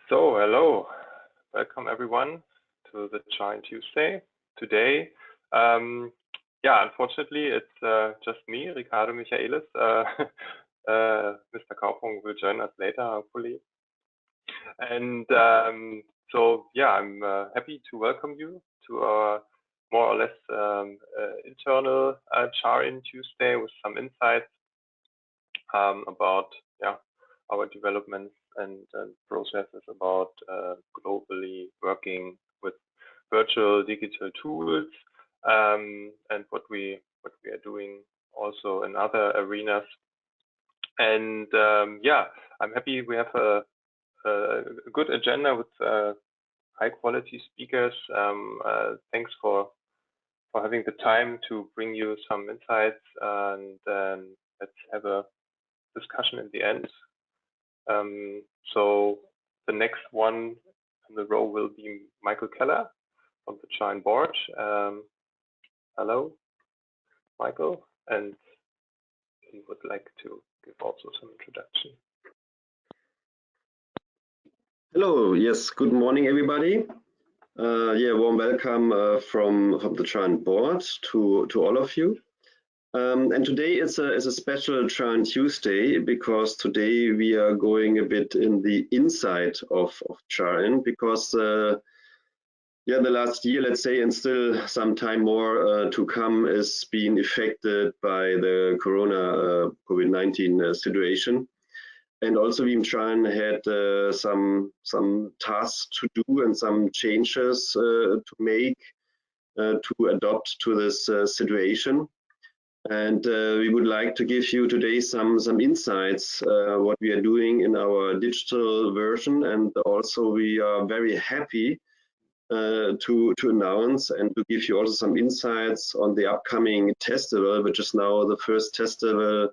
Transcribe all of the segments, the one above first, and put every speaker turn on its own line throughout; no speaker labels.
So, hello, welcome everyone to the CharIN Tuesday. Today, unfortunately, it's just me, Ricardo Michaelis. Mr. Kaufung will join us later, hopefully. And I'm happy to welcome you to our more or less internal CharIN Tuesday with some insights about our developments and processes about globally working with virtual digital tools and what we are doing also in other arenas. And I'm happy we have a good agenda with high quality speakers. Thanks for having the time to bring you some insights, and let's have a discussion in the end. So the next one in the row will be Michael Keller from the CharIN board. Hello, Michael, and he would like to give also some introduction.
Hello, yes, good morning, everybody. Warm welcome from the CharIN board to all of you. And today is a special CharIN Tuesday because today we are going a bit in the inside of CharIN because the last year, let's say, and still some time more to come is being affected by the Corona COVID-19 situation. And also we in CharIN had some tasks to do and some changes to make to adapt to this situation. And we would like to give you today some insights what we are doing in our digital version, and also we are very happy to announce and to give you also some insights on the upcoming Testival, which is now the first Testival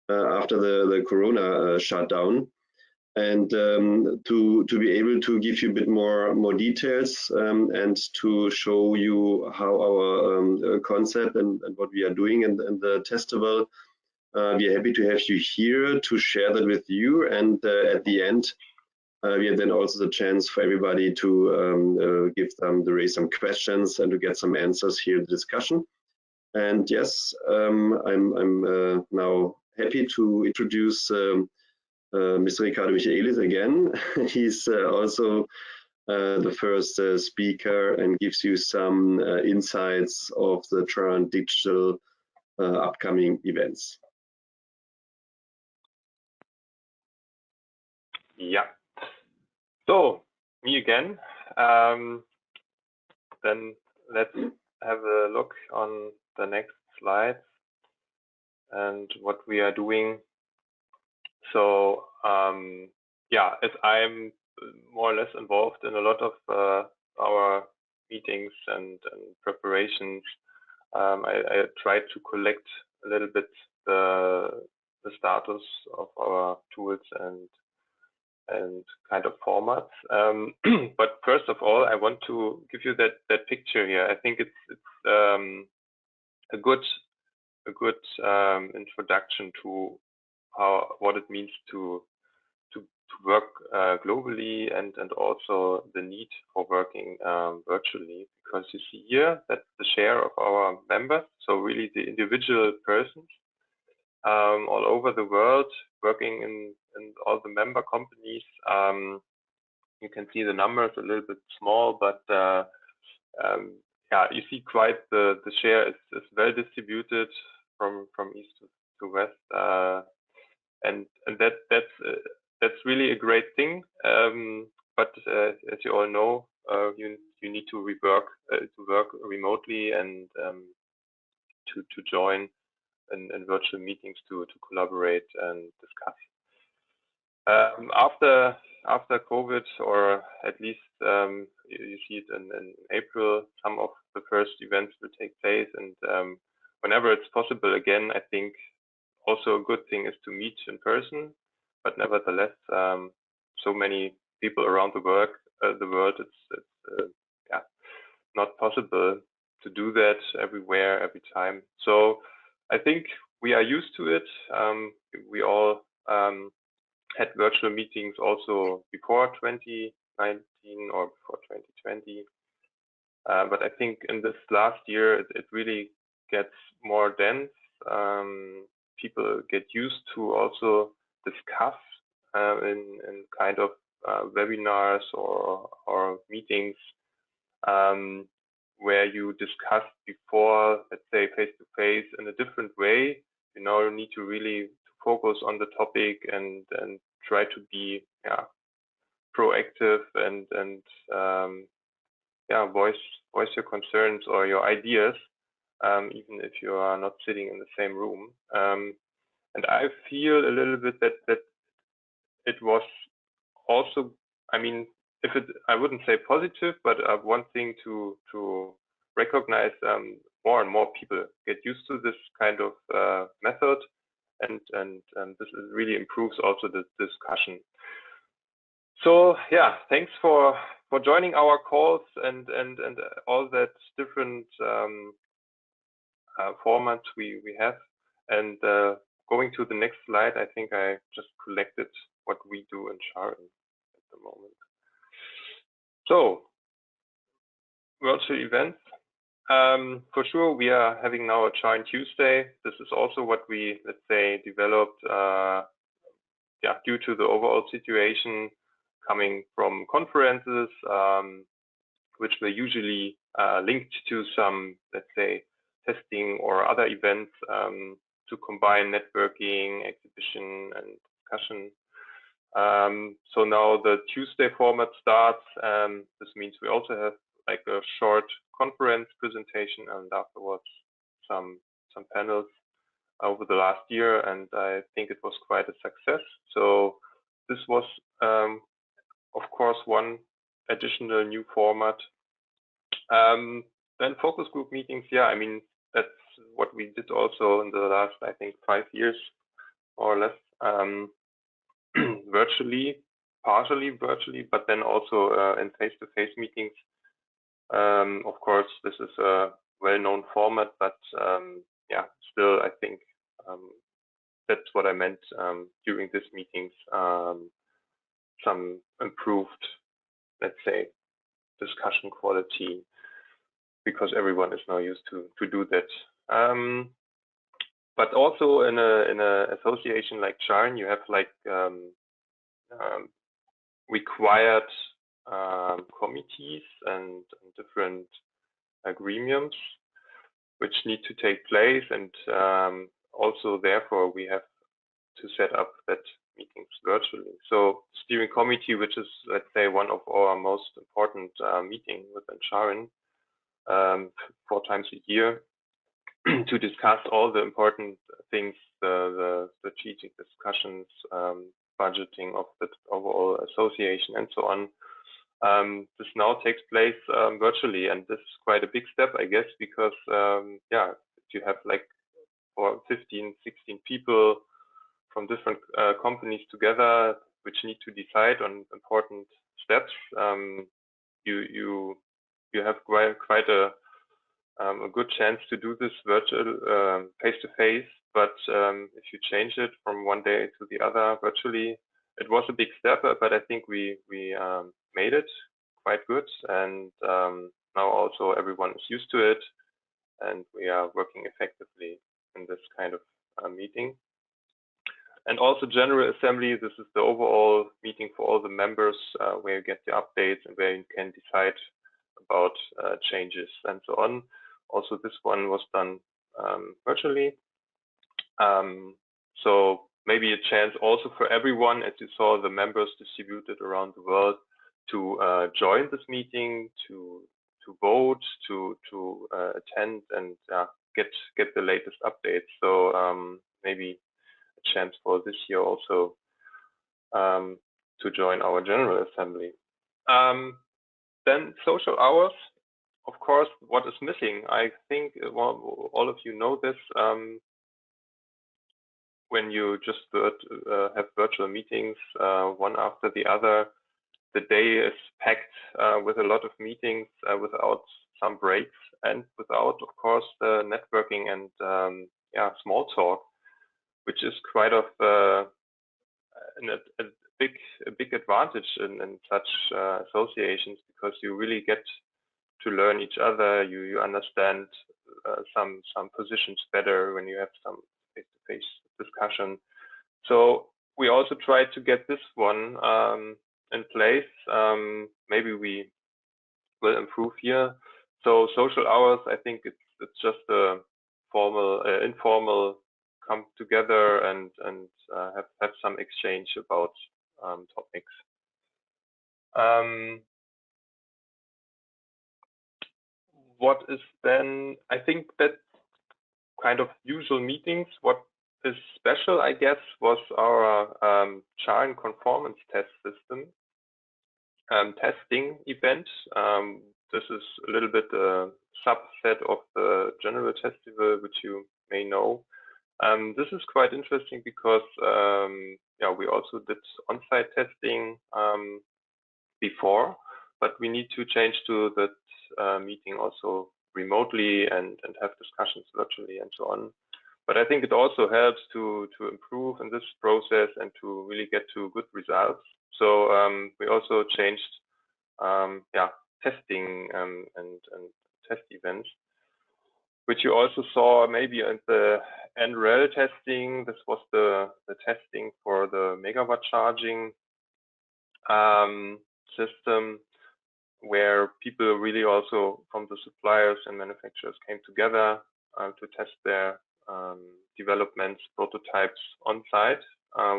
after the Corona shutdown, and to be able to give you a bit more details and to show you how our concept and what we are doing in the Testival. We are happy to have you here to share that with you, and at the end we have then also the chance for everybody to raise some questions and to get some answers here in the discussion. And yes, I'm now happy to introduce Mr. Ricardo Michaelis again. He's also the first speaker and gives you some insights of the CharIN digital upcoming events.
Yeah. So me again. Then let's have a look on the next slide and what we are doing. So as I'm more or less involved in a lot of our meetings and preparations, I tried to collect a little bit the status of our tools and kind of formats. But first of all, I want to give you that picture here. I think it's a good introduction to what it means to work globally and also the need for working virtually, because you see here that the share of our members, so really the individual persons all over the world working in all the member companies, you can see the numbers a little bit small, but you see quite the share is well distributed from east to west, and that's really a great thing. But as you all know, you need to work remotely and to join in virtual meetings to collaborate and discuss. After COVID, or at least you see it in April, some of the first events will take place, and whenever it's possible again, I think also a good thing is to meet in person. But nevertheless, so many people around the world, it's not possible to do that everywhere, every time. So I think we are used to it. We all had virtual meetings also before 2019 or before 2020. But I think in this last year, it really gets more dense. People get used to also discuss in kind of webinars or meetings where you discussed before, let's say face to face, in a different way. You now need to really focus on the topic and try to be proactive and voice your concerns or your ideas, even if you are not sitting in the same room. And I feel a little bit that it was also, I mean, I wouldn't say positive, but one thing to recognize, more and more people get used to this kind of method, and this really improves also the discussion. So yeah, thanks for joining our calls and all that different formats we have. And going to the next slide, I think I just collected what we do in CharIN at the moment. So virtual events. For sure, we are having now a CharIN Tuesday. This is also what we, let's say, developed due to the overall situation, coming from conferences, which were usually linked to some, let's say, testing or other events to combine networking, exhibition, and discussion. So now the Tuesday format starts. This means we also have like a short conference presentation and afterwards some panels over the last year, and I think it was quite a success. So this was, of course, one additional new format. Then focus group meetings. Yeah, I mean, that's what we did also in the last, I think, 5 years or less, virtually, partially virtually, but then also in face-to-face meetings. Of course, this is a well-known format, but yeah, still, I think that's what I meant during these meetings. Some improved, let's say, discussion quality, because everyone is now used to do that. But also in a association like CharIN, you have like required committees and different gremiums which need to take place, and also therefore we have to set up that meetings virtually. So steering committee, which is, let's say, one of our most important meeting within CharIN, 4 times a year, to discuss all the important things, the strategic discussions, budgeting of the overall association, and so on. This now takes place virtually, and this is quite a big step, I guess, because yeah, you have like 15, 16 people from different companies together, which need to decide on important steps. You have quite a good chance to do this virtual face-to-face, but if you change it from one day to the other virtually, it was a big step, but I think we made it quite good, and now also everyone is used to it, and we are working effectively in this kind of meeting. And also General Assembly, this is the overall meeting for all the members, where you get the updates and where you can decide about changes and so on. Also, this one was done virtually. So maybe a chance also for everyone, as you saw the members distributed around the world, to join this meeting, to vote, to attend, and get the latest updates. So maybe a chance for this year also to join our General Assembly. Then social hours. Of course, what is missing? I think all of you know this. When you just have virtual meetings, one after the other, the day is packed with a lot of meetings without some breaks, and without, of course, the networking and small talk, which is quite of a big advantage in such associations, because you really get to learn each other. You understand some positions better when you have some face-to-face discussion. So we also try to get this one in place. Maybe we will improve here. So social hours, I think it's just a formal, informal come together and have some exchange about topics. What is then? I think that kind of usual meetings. What is special, I guess, was our CharIN conformance test system testing event. This is a little bit a subset of the general Testival, which you may know. This is quite interesting because yeah, we also did on-site testing before, but we need to change to that meeting also remotely and have discussions virtually and so on. But I think it also helps to improve in this process and to really get to good results. So we also changed yeah, testing and test events, which you also saw maybe in the NREL testing. This was the testing for the megawatt charging system, where people really also from the suppliers and manufacturers came together to test their developments, prototypes on site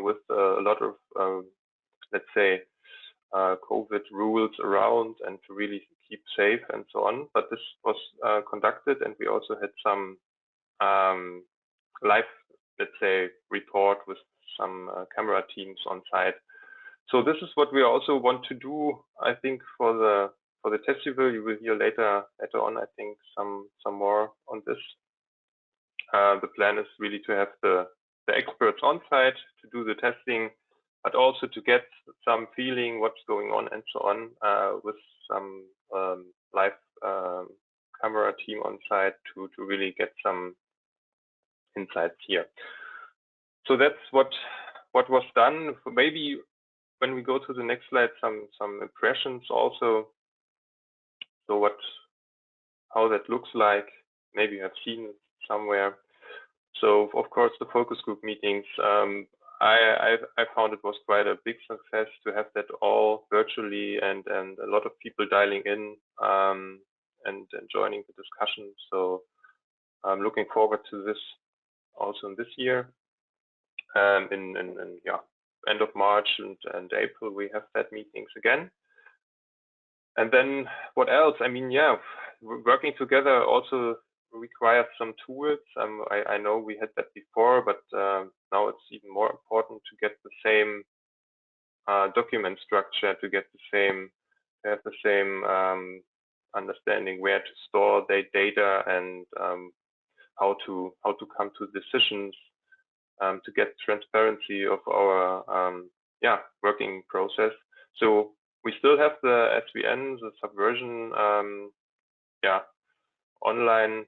with a lot of, let's say, COVID rules around and to really keep safe and so on. But this was conducted, and we also had some live, let's say, report with some camera teams on site. So this is what we also want to do, I think, for the Testival. You will hear later on, I think, some more on this. The plan is really to have the experts on site to do the testing, but also to get some feeling what's going on and so on with some live camera team on site to really get some insights here. So that's what was done. Maybe when we go to the next slide, some impressions also. So how that looks like. Maybe you have seen it somewhere. So of course the focus group meetings. I found it was quite a big success to have that all virtually and a lot of people dialing in and joining the discussion. So I'm looking forward to this also in this year. In yeah, end of March and April we have that meetings again. And then what else? I mean, yeah, working together also requires some tools. I know we had that before, but now it's even more important to get the same document structure, to get have the same understanding where to store the data and how to come to decisions, to get transparency of our yeah, working process. So we still have the SVN, the Subversion yeah, online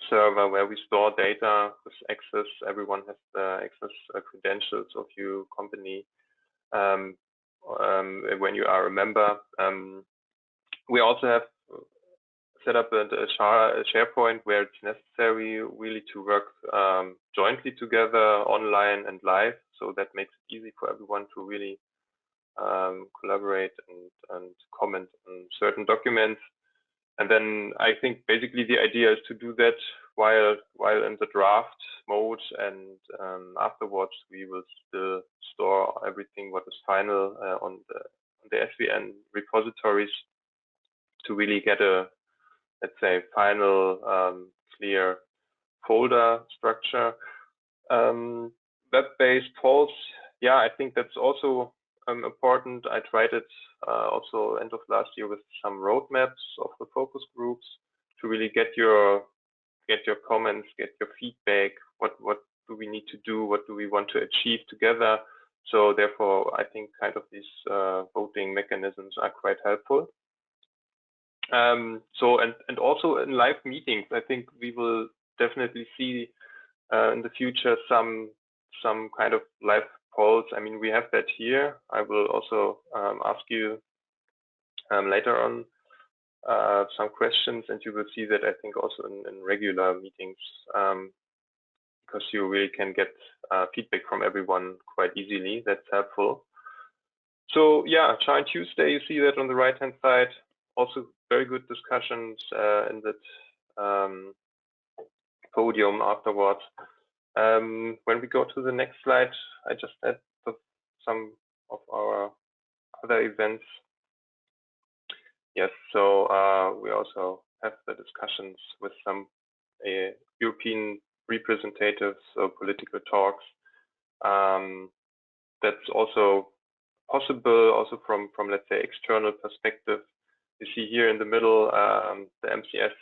server where we store data with access. Everyone has the access credentials of your company when you are a member. We also have set up a SharePoint where it's necessary really to work jointly together online and live. So that makes it easy for everyone to really collaborate and comment on certain documents. And then I think basically the idea is to do that while in the draft mode, and afterwards we will still store everything what is final on the SVN repositories to really get a, let's say, final clear folder structure. Web-based polls, yeah, I think that's also important. I tried it also end of last year with some roadmaps of the focus groups to really get your comments, get your feedback. What do we need to do? What do we want to achieve together? So therefore, I think kind of these voting mechanisms are quite helpful. So and also in live meetings, I think we will definitely see in the future some kind of live polls. I mean, we have that here. I will also ask you later on some questions, and you will see that I think also in regular meetings, because you really can get feedback from everyone quite easily. That's helpful. So yeah, CharIN Tuesday, you see that on the right-hand side. Also very good discussions in that podium afterwards. When we go to the next slide, I just add some of our other events. Yes, so we also have the discussions with some European representatives, so political talks. That's also possible, also from let's say external perspective. You see here in the middle the MCS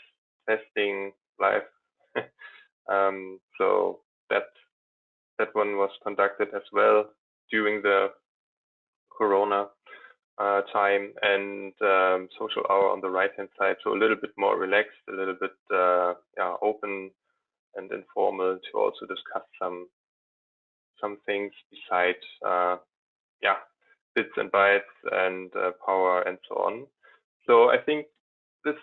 testing live. So that one was conducted as well during the Corona time, and social hour on the right hand side, so a little bit more relaxed, a little bit open and informal to also discuss some things besides bits and bytes and power and so on. So I think this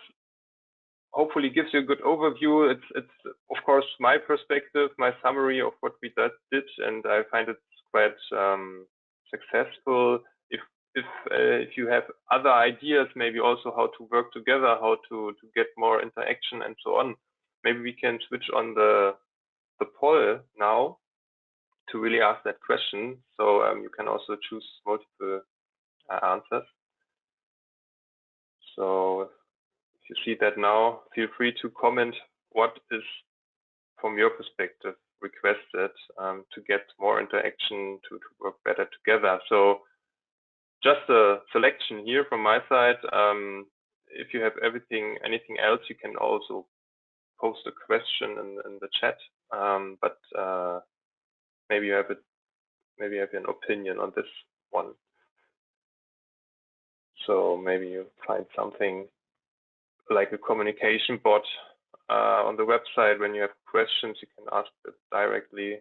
hopefully gives you a good overview. It's of course my perspective, my summary of what we did, and I find it quite successful. If you have other ideas, maybe also how to work together, how to get more interaction and so on, maybe we can switch on the poll now to really ask that question. So you can also choose multiple answers. So if you see that now, feel free to comment what is from your perspective requested to get more interaction, to work better together. So just a selection here from my side. If you have anything else, you can also post a question in the chat. But maybe you have an opinion on this one. So maybe you find something like a communication bot on the website. When you have questions, you can ask it directly.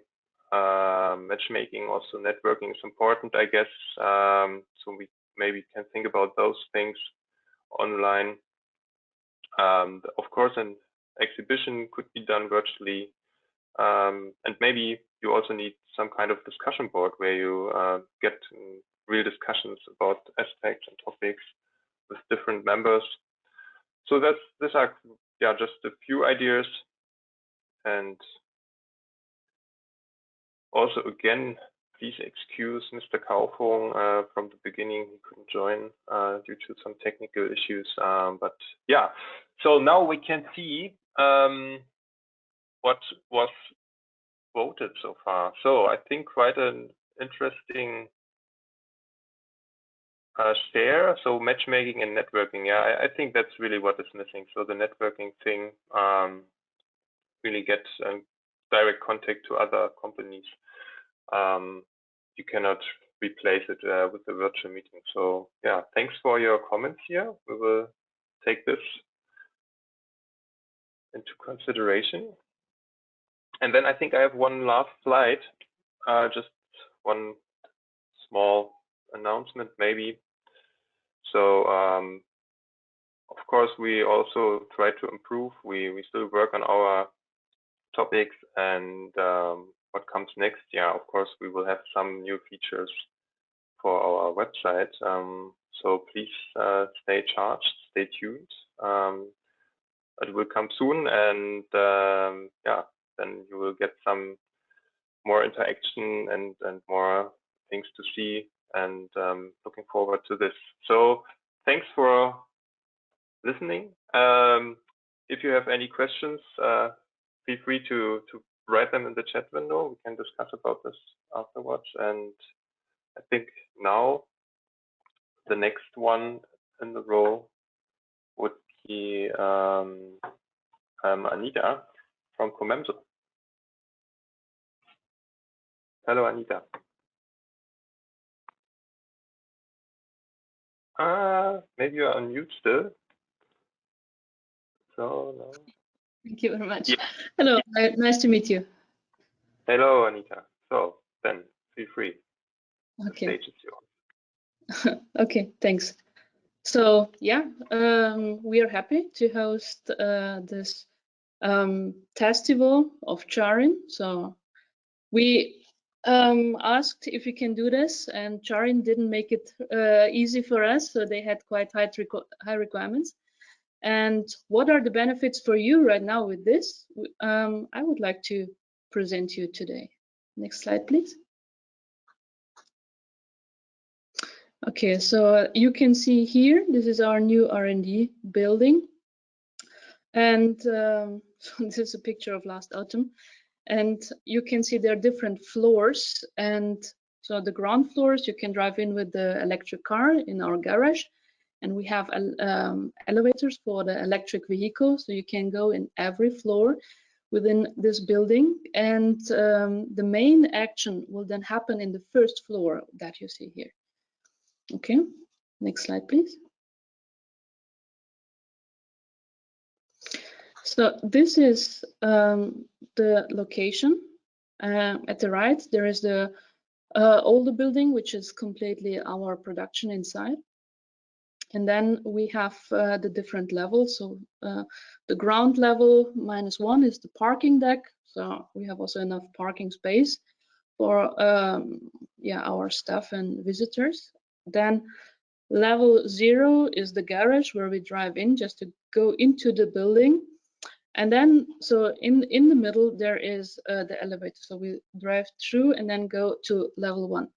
Matchmaking, also networking is important, I guess. So we maybe can think about those things online. Of course, an exhibition could be done virtually. And maybe you also need some kind of discussion board where you get real discussions about aspects and topics with different members. So these are just a few ideas. And also again, please excuse Mr. Kaufung from the beginning. He couldn't join due to some technical issues. But yeah, so now we can see what was voted so far. So I think quite an interesting share. So matchmaking and networking. Yeah, I think that's really what is missing. So the networking thing, really get direct contact to other companies. You cannot replace it with a virtual meeting. So yeah, thanks for your comments here. We will take this into consideration. And then I think I have one last slide, just one small announcement maybe. So of course, we also try to improve. We still work on our topics, and what comes next, of course, we will have some new features for our website. So please stay charged, stay tuned. It will come soon, and then you will get some more interaction and more things to see, and looking forward to this. So thanks for listening. If you have any questions, feel free to write them in the chat window. We can discuss about this afterwards. And I think now the next one in the row would be Anita from Comemso. Hello, Anita. Maybe you're on mute still. So no.
Thank you very much. Yeah. Hello, nice to meet you.
Hello, Anita. So then feel free.
Okay.
The stage is yours.
Okay, thanks. So yeah, we are happy to host this Testival of CharIN. So we asked if we can do this, and CharIN didn't make it easy for us, so they had quite high requirements. And what are the benefits for you right now with this? I would like to present you today. Next slide, please. Okay, so you can see here, this is our new R&D building. And so this is a picture of last autumn. And you can see there are different floors. And so the ground floors, you can drive in with the electric car in our garage. And we have elevators for the electric vehicle. So you can go in every floor within this building. And the main action will then happen in the first floor that you see here. Okay, next slide, please. So this is the location. At the right, there is the older building, which is completely our production inside. And then we have the different levels. So the ground level -1 is the parking deck. So we have also enough parking space for our staff and visitors. Then level 0 is the garage where we drive in just to go into the building. And then, so in the middle, there is the elevator. So we drive through and then go to level 1.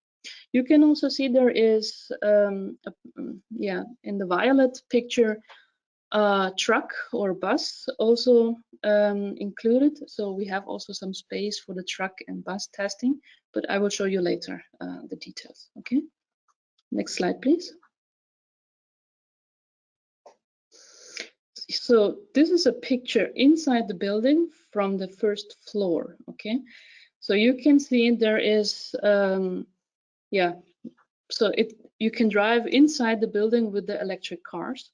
You can also see there is, in the violet picture, a truck or bus also included. So we have also some space for the truck and bus testing, but I will show you later the details. Okay, next slide, please. So this is a picture inside the building from the first floor. Okay, so you can see there is so you can drive inside the building with the electric cars.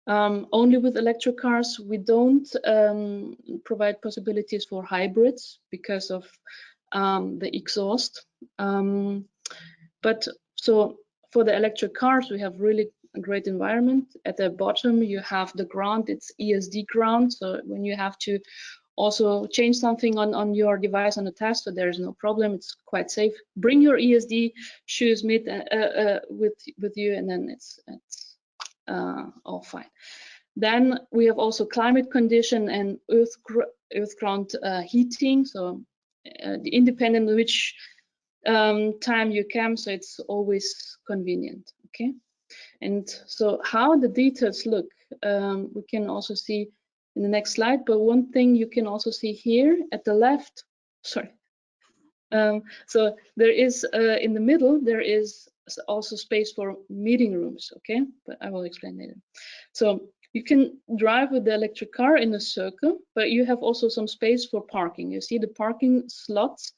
Only with electric cars, we don't provide possibilities for hybrids because of the exhaust. But so for the electric cars, we have really a great environment. At the bottom, you have the ground, it's ESD ground. So when you have to also change something on your device on the test, so there is no problem, it's quite safe. Bring your ESD shoes with you, and then it's all fine. Then we have also climate condition and earth ground heating, so independent of which time you come, so it's always convenient. Okay, and so how the details look, we can also see in the next slide, but one thing you can also see here at the left, sorry, so there is in the middle, there is also space for meeting rooms. Okay, but I will explain later. So you can drive with the electric car in a circle, but you have also some space for parking. You see the parking slots,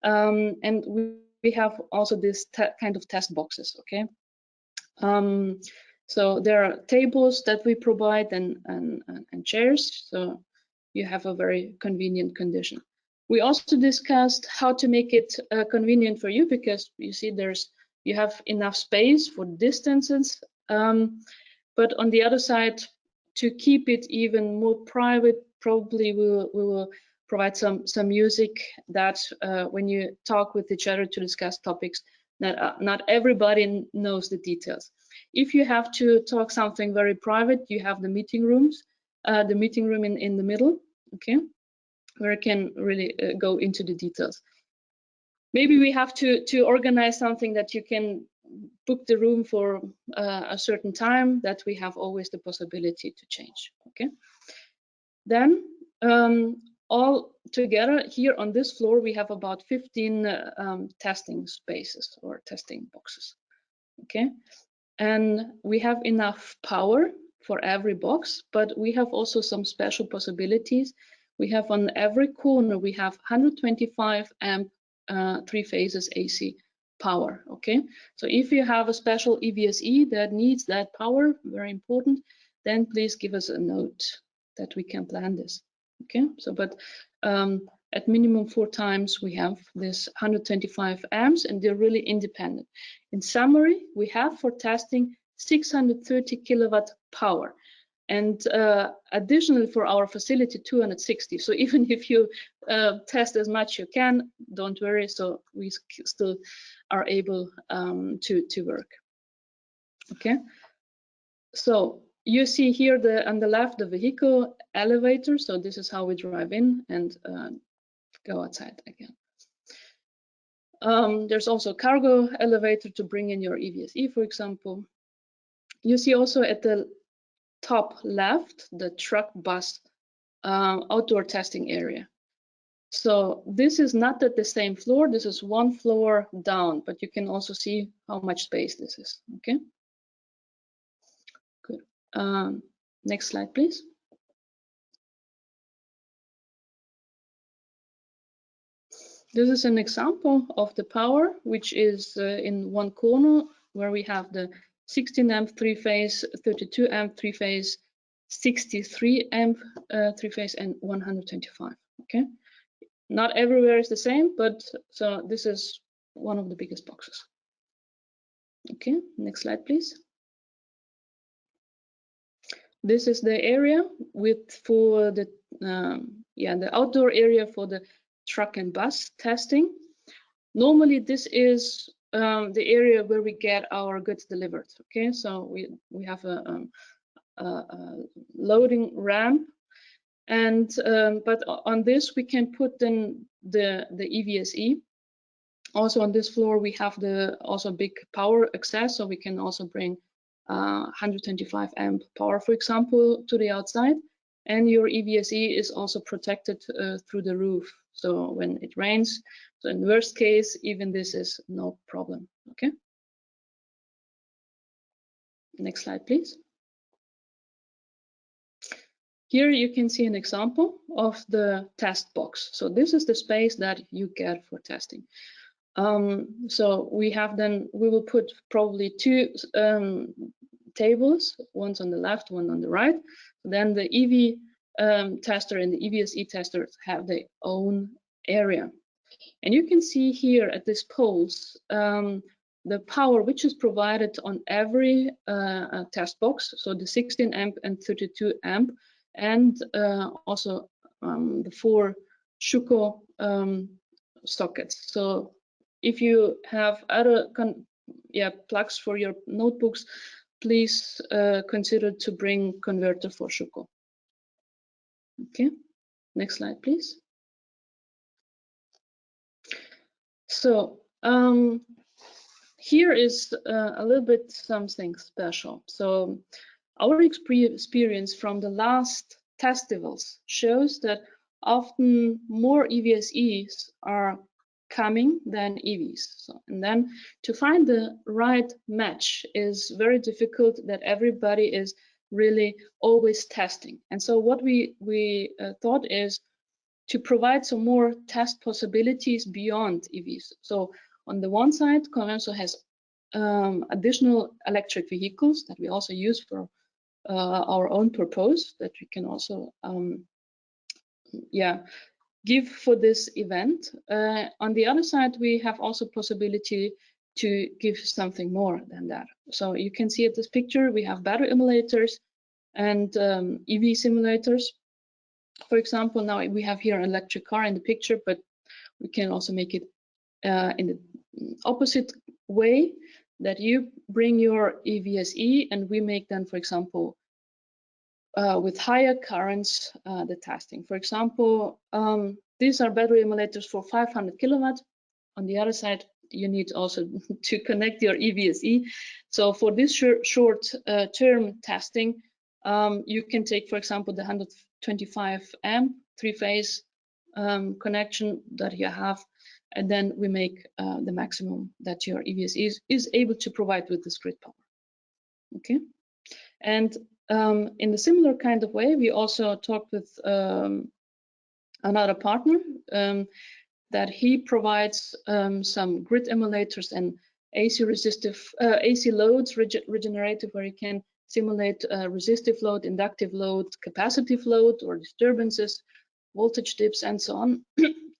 and we have also this kind of test boxes. Okay, so there are tables that we provide and chairs, so you have a very convenient condition. We also discussed how to make it convenient for you, because you see you have enough space for distances, but on the other side, to keep it even more private, probably we will provide some music that when you talk with each other to discuss topics, that not everybody knows the details. If you have to talk something very private, you have the meeting rooms, the meeting room in the middle, okay, where you can really go into the details. Maybe we have to organize something that you can book the room for a certain time, that we have always the possibility to change. Okay, then all together here on this floor we have about 15 testing spaces or testing boxes. Okay, and we have enough power for every box, but we have also some special possibilities. We have on every corner, we have 125 amp 3 phases AC power. Okay, so if you have a special EVSE that needs that power, very important, then please give us a note that we can plan this. Okay, so but at minimum 4 times we have this 125 amps, and they're really independent. In summary, we have for testing 630 kilowatt power, and additionally for our facility 260. So even if you test as much you can, don't worry, so we still are able to work. Okay, so you see here on the left the vehicle elevator. So this is how we drive in and go outside again. There's also a cargo elevator to bring in your EVSE, for example. You see also at the top left the truck bus outdoor testing area. So this is not at the same floor, this is one floor down, but you can also see how much space this is. Okay, good. Next slide, please. This is an example of the power, which is in one corner where we have the 16 amp 3-phase, 32 amp 3-phase, 63 amp 3-phase, and 125. Okay, not everywhere is the same, but so this is one of the biggest boxes. Okay, next slide, please. This is the area for the the outdoor area for the truck and bus testing. Normally, this is the area where we get our goods delivered. Okay, so we have a loading ramp, and but on this we can put then the EVSE. Also on this floor we have also big power access, so we can also bring 125 amp power, for example, to the outside, and your EVSE is also protected through the roof. So when it rains, so in the worst case, even this is no problem. Okay. Next slide, please. Here you can see an example of the test box. So this is the space that you get for testing. So we will put probably 2 tables, one's on the left, one on the right. Then the EV tester and the EVSE tester have their own area. And you can see here at these poles the power which is provided on every test box. So the 16 amp and 32 amp, and also the 4 Schuko sockets. So if you have other plugs for your notebooks, please consider to bring converter for Schuko. Okay, next slide, please. So here is a little bit something special. So our experience from the last Testivals shows that often more EVSEs are coming than EVs. So, and then to find the right match is very difficult, that everybody is really always testing. And so what we thought is to provide some more test possibilities beyond EVs. So on the one side, Convenso has additional electric vehicles that we also use for our own purpose, that we can also give for this event. On the other side, we have also possibility to give something more than that. So you can see at this picture, we have battery emulators and EV simulators. For example, now we have here an electric car in the picture, but we can also make it in the opposite way, that you bring your EVSE and we make then, for example, with higher currents, the testing. For example, these are battery emulators for 500 kilowatt. On the other side, you need also to connect your EVSE. So for this short term testing, you can take, for example, the 125 amp 3-phase connection that you have, and then we make the maximum that your EVSE is able to provide with this grid power. Okay, and in the similar kind of way, we also talked with another partner that he provides some grid emulators and AC loads, regenerative, where you can simulate resistive load, inductive load, capacitive load, or disturbances, voltage dips, and so on.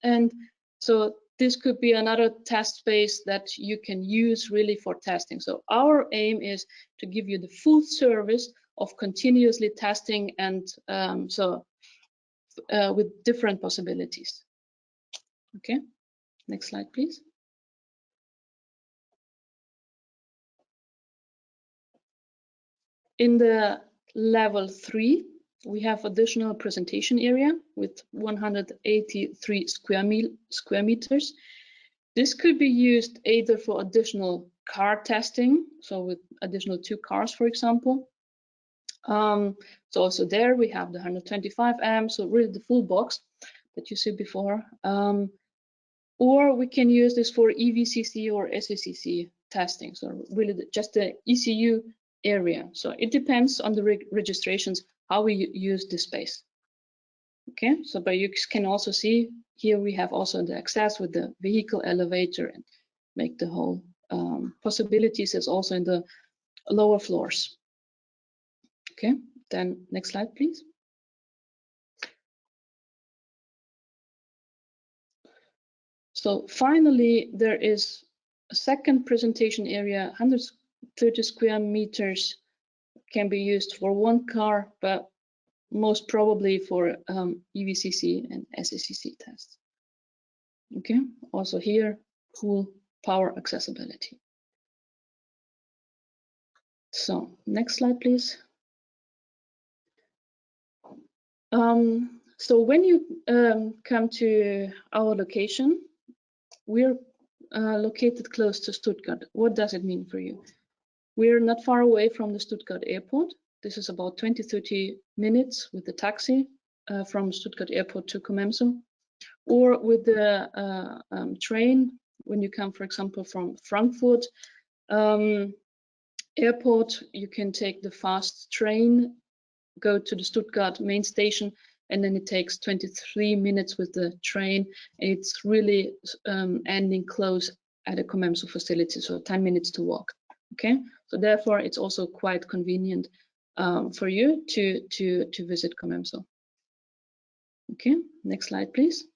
And so this could be another test space that you can use really for testing. So our aim is to give you the full service of continuously testing, and with different possibilities. Okay, next slide, please. In the level 3, we have additional presentation area with 183 square meters. This could be used either for additional car testing, so with additional 2 cars, for example. So also there we have the 125 amps, so really the full box that you see before. Or we can use this for EVCC or SACC testing, so really just the ECU area. So it depends on the registrations how we use this space. Okay, so but you can also see here we have also the access with the vehicle elevator and make the whole possibilities is also in the lower floors. Okay, then next slide, please. So finally, there is a second presentation area, 130 square meters, can be used for 1 car, but most probably for EVCC and SACC tests. Okay, also here, full power accessibility. So next slide, please. So when you come to our location, we're located close to Stuttgart. What does it mean for you? We're not far away from the Stuttgart airport. This is about 20-30 minutes with the taxi from Stuttgart airport to Comemso, or with the train when you come, for example, from Frankfurt airport. You can take the fast train, go to the Stuttgart main station, and then it takes 23 minutes with the train. It's really ending close at a Comemso facility, so 10 minutes to walk. Okay, so therefore it's also quite convenient for you to visit Comemso. Okay, next slide, please.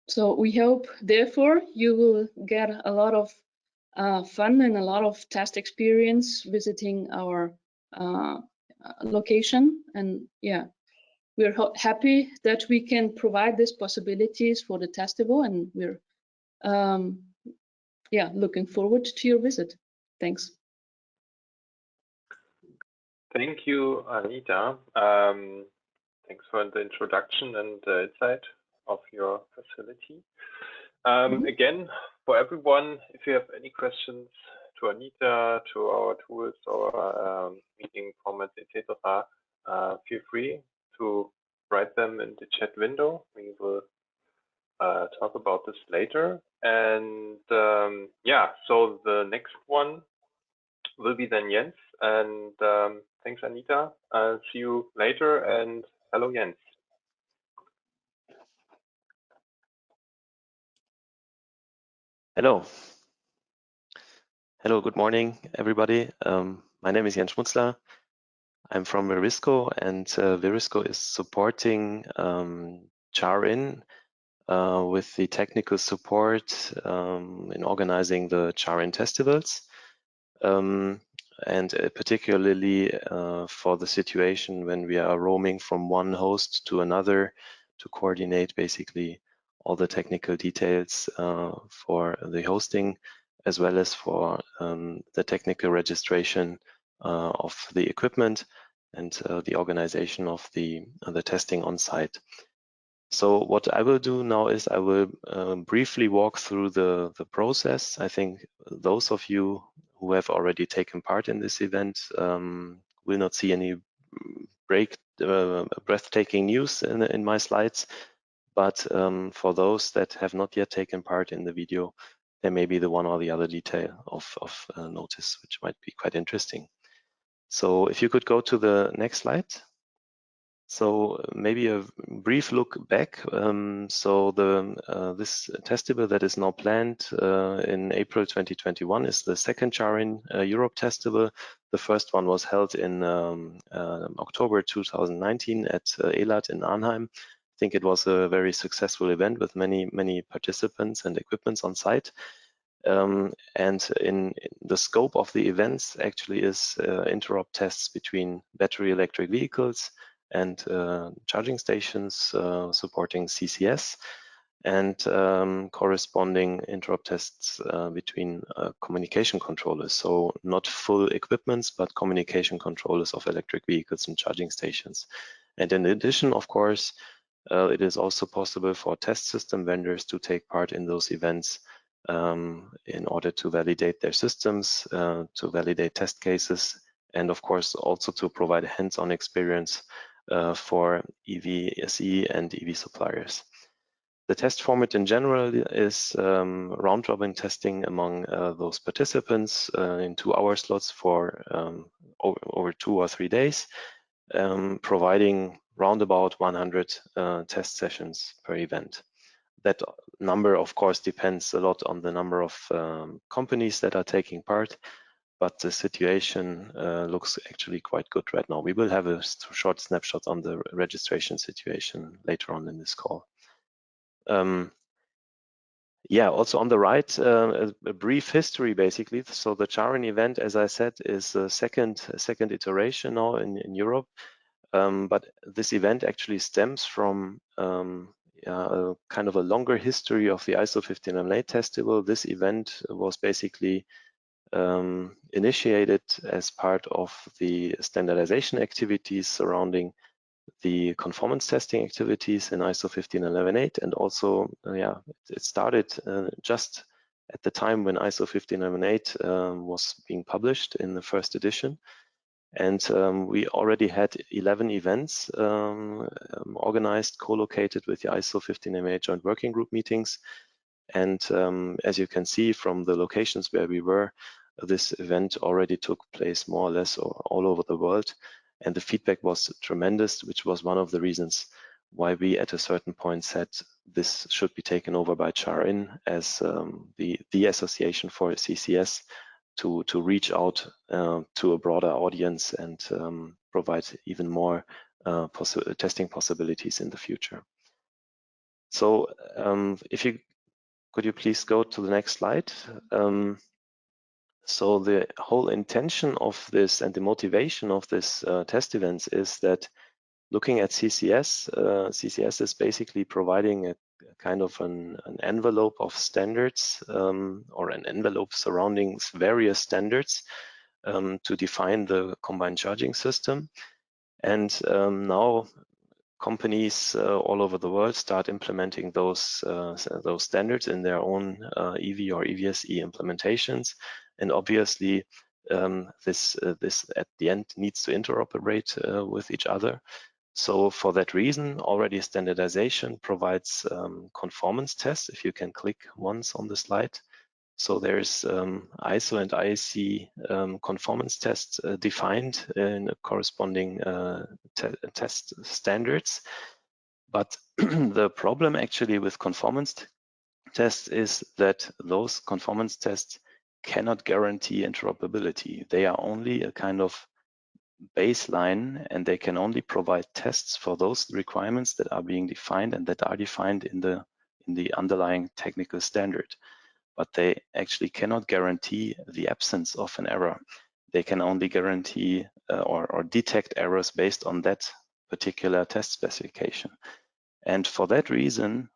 So we hope, therefore, you will get a lot of fun and a lot of test experience visiting our location. And yeah, we're happy that we can provide these possibilities for the Testival, and we're yeah, looking forward to your visit. Thanks.
Thank you, Anita. Thanks for the introduction and the insight of your facility. Again, for everyone, if you have any questions to Anita, to our tools or meeting formats, etc., feel free to write them in the chat window. We will talk about this later. And yeah, so the next one will be then Jens. And thanks, Anita. See you later. And hello, Jens.
Hello. Hello, good morning, everybody. My name is Jens Schmutzler. I'm from Verisco, and Verisco is supporting CharIN with the technical support in organizing the CharIN Testivals, and particularly for the situation when we are roaming from one host to another to coordinate basically all the technical details for the hosting, as well as for the technical registration of the equipment and the organization of the testing on site. So what I will do now is I will briefly walk through the process. I think those of you who have already taken part in this event will not see any breathtaking news in my slides. But for those that have not yet taken part in the video, there may be the one or the other detail of notice, which might be quite interesting. So if you could go to the next slide. So maybe a brief look back. So this Testival that is now planned in April 2021 is the second CharIN Europe Testival. The first one was held in October 2019 at ELAT in Arnhem. think it was a very successful event with many participants and equipments on site. And in the scope of the events actually is interop tests between battery electric vehicles and charging stations supporting CCS, and corresponding interop tests between communication controllers. So not full equipments, but communication controllers of electric vehicles and charging stations. And in addition, of course, it is also possible for test system vendors to take part in those events in order to validate their systems, to validate test cases, and of course also to provide hands-on experience for EV, SE, and EV suppliers. The test format in general is round-robin testing among those participants in 2-hour slots for over 2 or 3 days, providing round about 100 test sessions per event. That number, of course, depends a lot on the number of companies that are taking part, but the situation looks actually quite good right now. We will have a short snapshot on the registration situation later on in this call. Yeah, also on the right, a brief history basically. So the CharIN event, as I said, is a second iteration now in Europe. But this event actually stems from a kind of a longer history of the ISO 15008 Testival. This event was basically initiated as part of the standardization activities surrounding the conformance testing activities in ISO 15118, and also it started just at the time when ISO 15118 was being published in the first edition. And we already had 11 events organized, co-located with the ISO 15008 joint working group meetings. And as you can see from the locations where we were, this event already took place more or less all over the world. And the feedback was tremendous, which was one of the reasons why we at a certain point said this should be taken over by CharIN as the association for CCS to reach out to a broader audience and provide even more testing possibilities in the future. So could you please go to the next slide? So the whole intention of this and the motivation of this test events is that looking at CCS, CCS is basically providing a kind of an envelope of standards or an envelope surrounding various standards to define the combined charging system. And now companies all over the world start implementing those standards in their own EV or EVSE implementations. And obviously, this at the end needs to interoperate with each other. So for that reason, already standardization provides conformance tests. If you can click once on the slide. So there's ISO and IEC conformance tests defined in corresponding test standards. But the problem actually with conformance tests is that those conformance tests cannot guarantee interoperability. They are only a kind of baseline, and they can only provide tests for those requirements that are being defined and that are defined in the underlying technical standard. But they actually cannot guarantee the absence of an error. They can only guarantee or detect errors based on that particular test specification. And for that reason,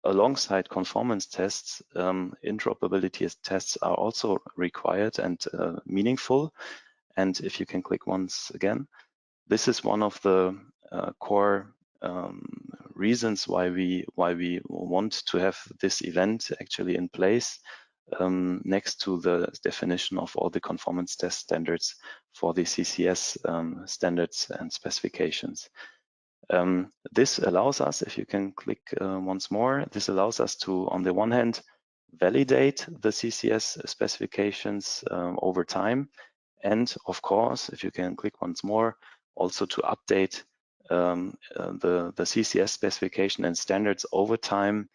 alongside conformance tests, interoperability tests are also required and meaningful. And if you can click once again, this is one of the core reasons why we want to have this event actually in place next to the definition of all the conformance test standards for the CCS standards and specifications. This allows us, if you can click once more, this allows us to, on the one hand, validate the CCS specifications over time. And of course, if you can click once more, also to update the CCS specification and standards over time,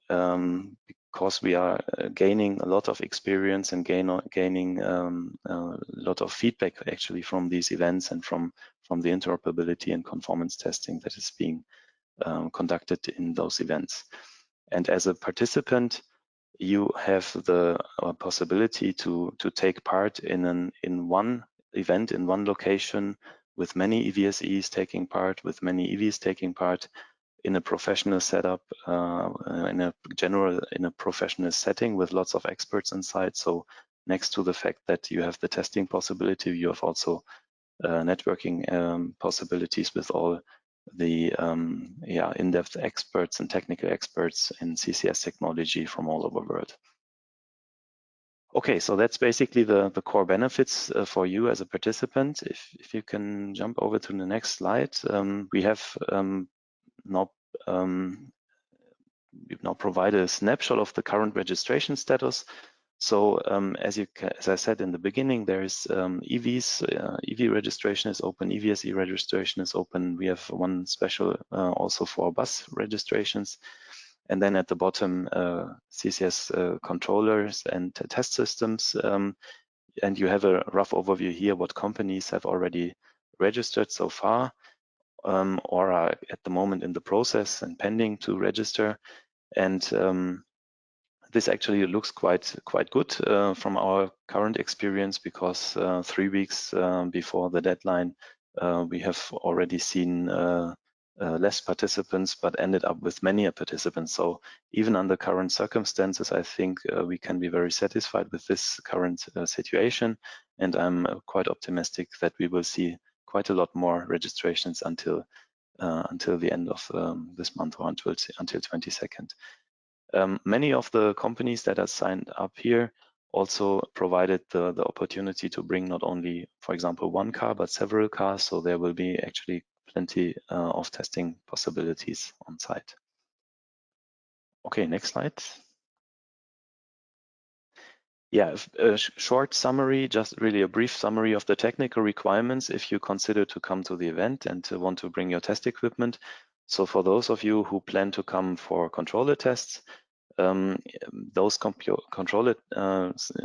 because we are gaining a lot of experience and gaining a lot of feedback actually from these events and from the interoperability and conformance testing that is being conducted in those events. And as a participant, you have the possibility to take part in one event in one location, with many EVSEs taking part, with many EVs taking part, in a professional setup, in a professional setting with lots of experts inside. So next to the fact that you have the testing possibility, you have also networking possibilities with all the in-depth experts and technical experts in CCS technology from all over the world. Okay, so that's basically the core benefits for you as a participant. If you can jump over to the next slide, we have we've now provided a snapshot of the current registration status. So as I said in the beginning, there is EVs, EV registration is open, EVSE registration is open. We have one special also for bus registrations. And then at the bottom, CCS controllers and test systems. And you have a rough overview here what companies have already registered so far, or are at the moment in the process and pending to register. And this actually looks quite good from our current experience, because 3 weeks before the deadline, we have already seen less participants, but ended up with many participants. So even under current circumstances, I think we can be very satisfied with this current situation. And I'm quite optimistic that we will see quite a lot more registrations until the end of this month, or until 22nd. Many of the companies that are signed up here also provided the opportunity to bring not only, for example, one car, but several cars. So there will be actually plenty of testing possibilities on site. Okay, next slide. Yeah, a short summary, just really a brief summary of the technical requirements if you consider to come to the event and to want to bring your test equipment. So for those of you who plan to come for controller tests, those controllers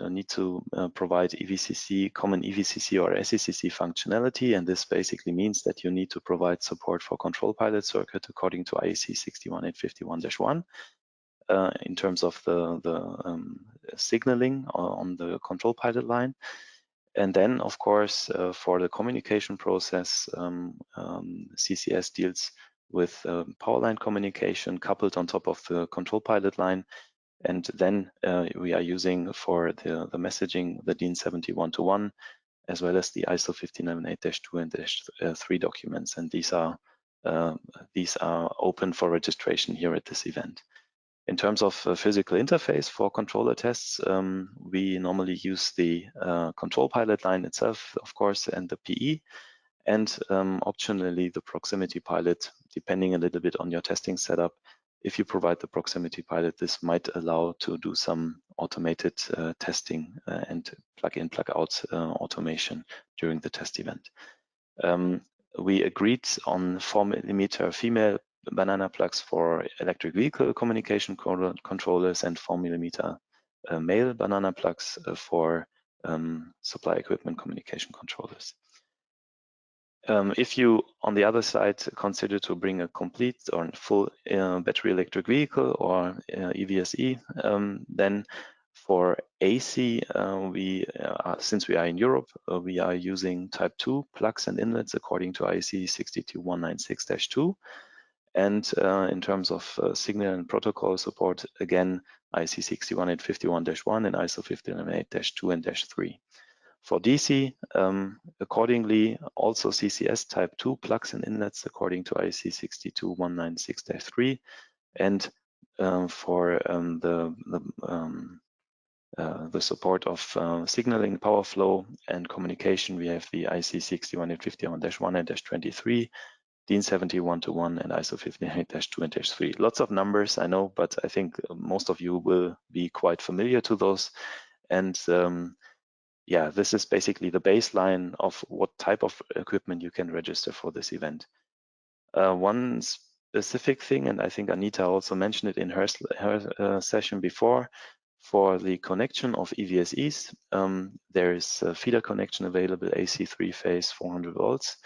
need to provide EVCC, common EVCC or SECC functionality, and this basically means that you need to provide support for control pilot circuit according to IEC 61851-1 in terms of the signaling on the control pilot line. And then, of course, for the communication process, CCS deals with power line communication coupled on top of the control pilot line. And then we are using for the messaging the DIN 71-1, as well as the ISO 15998-2 and -3 documents. And these are open for registration here at this event. In terms of physical interface for controller tests, we normally use the control pilot line itself, of course, and the PE. And optionally, the proximity pilot, depending a little bit on your testing setup. If you provide the proximity pilot, this might allow to do some automated testing and plug-in, plug-out automation during the test event. We agreed on 4mm female banana plugs for electric vehicle communication controllers and 4mm male banana plugs for supply equipment communication controllers. If you, on the other side, consider to bring a complete or full battery electric vehicle or EVSE, then for AC, since we are in Europe, we are using type 2 plugs and inlets according to IEC 62196-2. And in terms of signal and protocol support, again, IEC 61851-1 and ISO 15998-2 and -3. For DC, accordingly, also CCS type 2 plugs and inlets according to IEC 62196-3. And for the support of signaling, power flow, and communication, we have the IEC 61851-1 and -23, DIN 71-1, and ISO 15998-2 and -3. Lots of numbers, I know, but I think most of you will be quite familiar to those. And yeah, this is basically the baseline of what type of equipment you can register for this event. One specific thing, and I think Anita also mentioned it in her session before, for the connection of EVSEs, there is a feeder connection available, AC 3-phase 400 volts,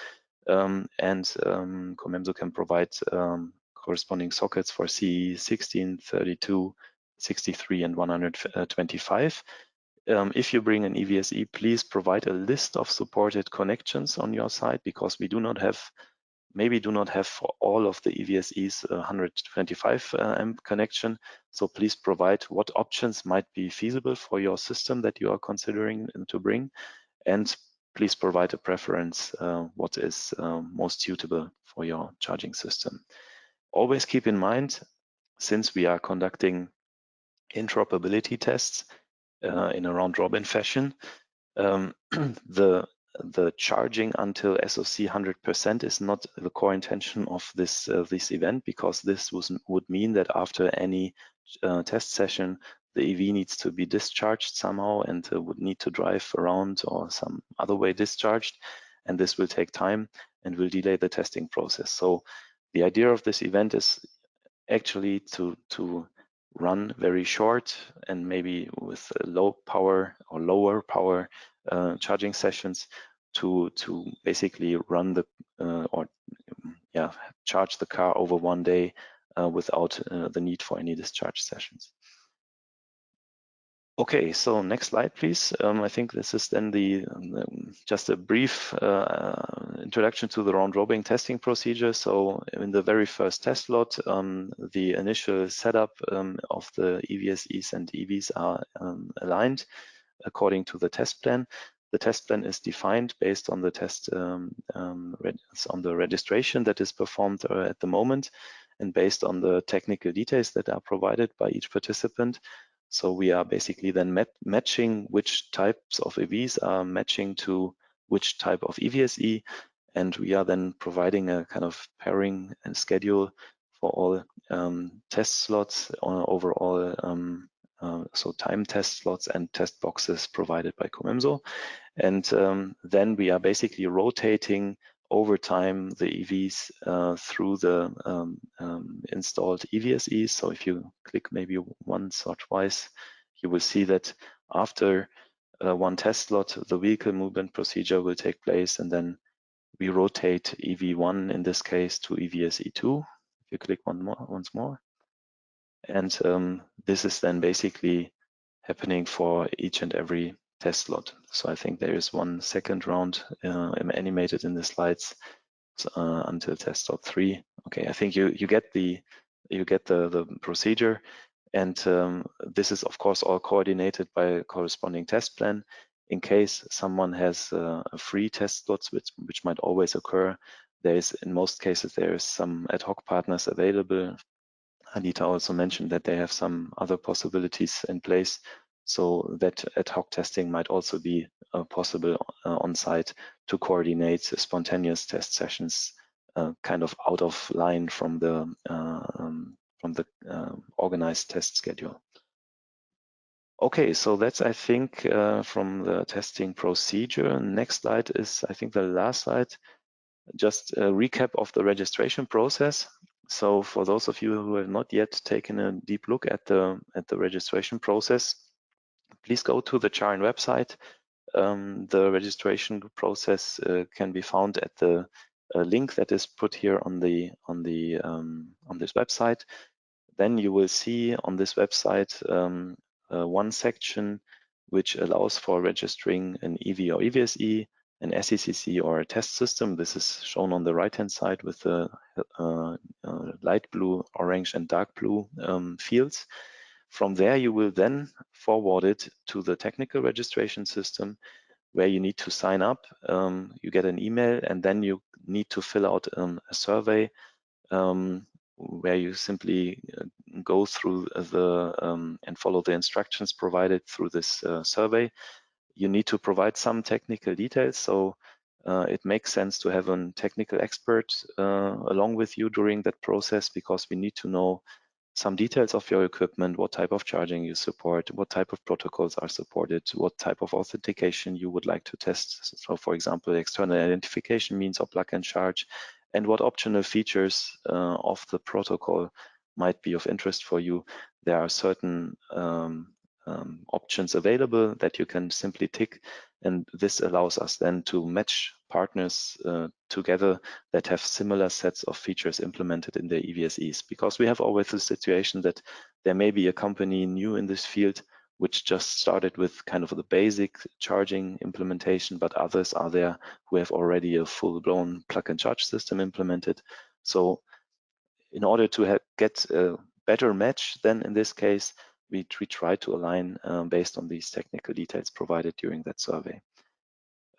and Comenso can provide corresponding sockets for CE 16, 32, 63, and 125. If you bring an EVSE, please provide a list of supported connections on your side, because we do not have for all of the EVSEs 125 amp connection. So please provide what options might be feasible for your system that you are considering to bring, and please provide a preference what is most suitable for your charging system. Always keep in mind, since we are conducting interoperability tests in a round-robin fashion, the charging until SOC 100% is not the core intention of this event, because this would mean that after any test session, the EV needs to be discharged somehow and would need to drive around or some other way discharged, and this will take time and will delay the testing process. So the idea of this event is actually to run very short and maybe with low power or lower power charging sessions to basically run the charge the car over one day without the need for any discharge sessions. Okay, so next slide, please. I think this is then just a brief introduction to the round-robin testing procedure. So in the very first test lot, the initial setup of the EVSEs and EVs are aligned according to the test plan. The test plan is defined based on the test on the registration that is performed at the moment, and based on the technical details that are provided by each participant. So we are basically then matching which types of EVs are matching to which type of EVSE, and we are then providing a kind of pairing and schedule for all test slots over all so time test slots and test boxes provided by Comimso. And then we are basically rotating over time the EVs through the installed EVSEs. So if you click maybe once or twice, you will see that after one test slot, the vehicle movement procedure will take place, and then we rotate EV1 in this case to EVSE2. If you click once more. And this is then basically happening for each and every test slot. So I think there is one second round animated in the slides until test slot 3. Okay, I think you get the procedure, and this is of course all coordinated by a corresponding test plan. In case someone has free test slots, which might always occur, in most cases there is some ad hoc partners available. Anita also mentioned that they have some other possibilities in place, so that ad hoc testing might also be possible on site to coordinate spontaneous test sessions, kind of out of line from the organized test schedule. Okay, so that's, I think, from the testing procedure. Next slide is, I think, the last slide. Just a recap of the registration process. So for those of you who have not yet taken a deep look at the registration process, please go to the CharIN website. The registration process can be found at the link that is put here on this website. Then you will see on this website one section which allows for registering an EV or EVSE, an SECC or a test system. This is shown on the right-hand side with the light blue, orange, and dark blue fields. From there, you will then forward it to the technical registration system, where you need to sign up. You get an email, and then you need to fill out a survey where you simply go through and follow the instructions provided through this survey. You need to provide some technical details, so it makes sense to have a technical expert along with you during that process, because we need to know some details of your equipment, what type of charging you support, what type of protocols are supported, what type of authentication you would like to test. So for example, external identification means or plug and charge, and what optional features of the protocol might be of interest for you. There are certain options available that you can simply tick, And this allows us then to match partners together that have similar sets of features implemented in their EVSEs, because we have always the situation that there may be a company new in this field which just started with kind of the basic charging implementation, but others are there who have already a full-blown plug-and-charge system implemented. So in order to get a better match, then in this case, we try to align based on these technical details provided during that survey.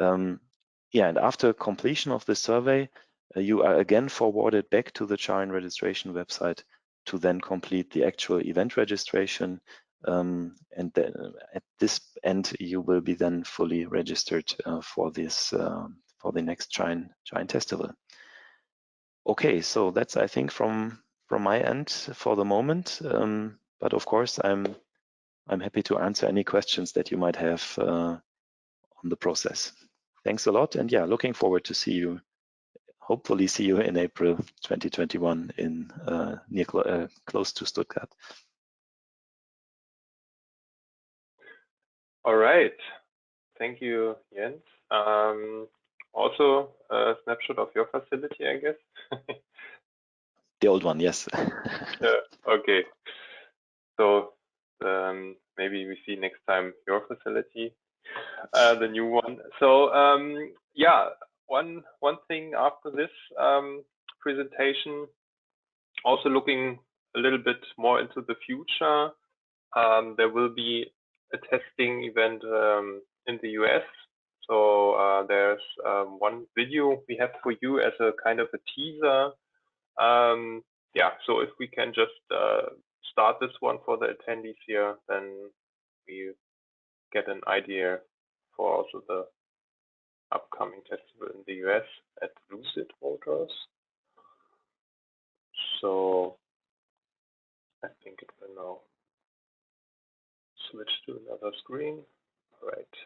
Yeah, and after completion of the survey, you are again forwarded back to the CharIN registration website to then complete the actual event registration. And then at this end, you will be then fully registered for this for the next CharIN Testival. Okay, so that's, I think, from my end for the moment. But of course, I'm happy to answer any questions that you might have on the process. Thanks a lot, and yeah, looking forward to see you. Hopefully, see you in April 2021 in close to Stuttgart.
All right, thank you, Jens. Also, a snapshot of your facility, I guess.
The old one, yes.
Yeah, okay. So maybe we see next time your facility, the new one. So yeah, one thing after this presentation, also looking a little bit more into the future, there will be a testing event in the US. So there's one video we have for you as a kind of a teaser. Yeah, so if we can just start this one for the attendees here, then we get an idea for also the upcoming festival in the US at Lucid Motors. So I think it will now switch to another screen. All right.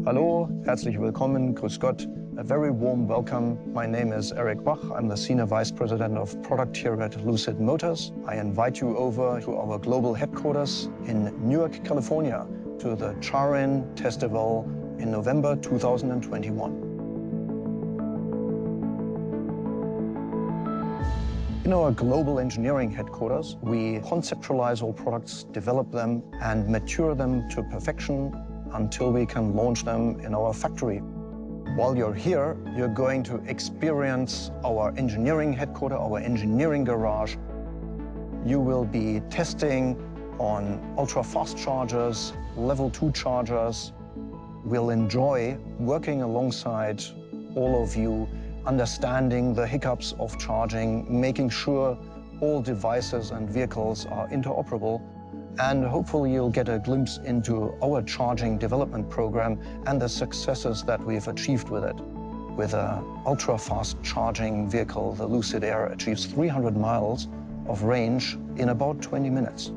Hallo, herzlich willkommen, grüß Gott. A very warm welcome. My name is Eric Bach. I'm the Senior Vice President of Product here at Lucid Motors. I invite you over to our global headquarters in Newark, California, to the CharIN Testival in November 2021. In our global engineering headquarters, we conceptualize all products, develop them, and mature them to perfection until we can launch them in our factory. While you're here, you're going to experience our engineering headquarters, our engineering garage. You will be testing on ultra-fast chargers, level 2 chargers. We'll enjoy working alongside all of you, understanding the hiccups of charging, making sure all devices and vehicles are interoperable, and hopefully you'll get a glimpse into our charging development program and the successes that we've achieved with it. With an ultra-fast charging vehicle, the Lucid Air achieves 300 miles of range in about 20 minutes.